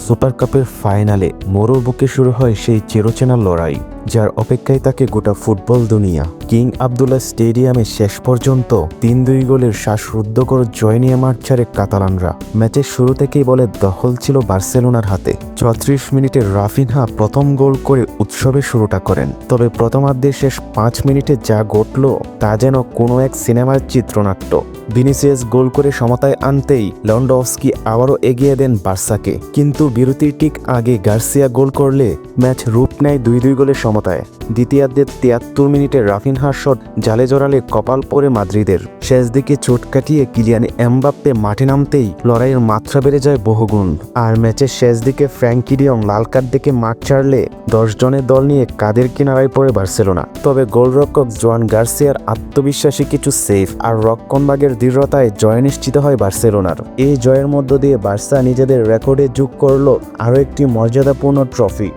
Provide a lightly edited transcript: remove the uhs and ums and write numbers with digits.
Super কাপের ফাইনালে মোরোর বুকে শুরু হয় সেই চিরচেনা লড়াই, যার অপেক্ষায় থাকে গোটা ফুটবল দুনিয়া। কিং আবদুল্লাহ স্টেডিয়ামে শেষ পর্যন্ত ৩-২ গোলের শ্বাসরুদ্ধকর জয় নিয়ে মাঠ ছাড়ে কাতালানরা। ম্যাচের শুরু থেকেই বলে দখল ছিল বার্সেলোনার হাতে। ৩৪ মিনিটে রাফিনহা প্রথম গোল করে উৎসবের শুরুটা করেন। তবে প্রথমার্ধের শেষ ৫ মিনিটে যা ঘটল তা যেন কোনো এক সিনেমার চিত্রনাট্য। ভিনিসিয়াস গোল করে সমতায় আনতেই লেভানডফস্কি আবারও এগিয়ে দেন বার্সাকে, কিন্তু বিরতির ঠিক আগে গার্সিয়া গোল করলে ম্যাচ রূপ নেয় ২-২ গোলের সমতায়। দ্বিতীয়ার্ধের ৭৩ মিনিটে রাফিনহার শট জালে জড়ালে কপাল পড়ে মাদ্রিদের। শেষ দিকে চোট কাটিয়ে কিলিয়ান এমবাপ্পে মাঠে নামতেই লড়াইয়ের মাত্রা বেড়ে যায় বহুগুণ। আর ম্যাচের শেষ দিকে ফ্র্যাঙ্কি ডি জং লাল কার্ড দেখে মাঠ ছাড়লে ১০ জনের দল নিয়ে কাদের কিনারায় পড়ে বার্সেলোনা। তবে গোলরক্ষক জোয়ান গার্সিয়ার আত্মবিশ্বাসী কিছু সেভ আর রক্ষণভাগের দৃঢ়তায় জয় নিশ্চিত হয় বার্সেলোনার। এই জয়ের মধ্য দিয়ে বার্সা নিজেদের রেকর্ডে যোগ করল আরও একটি মর্যাদাপূর্ণ ট্রফি।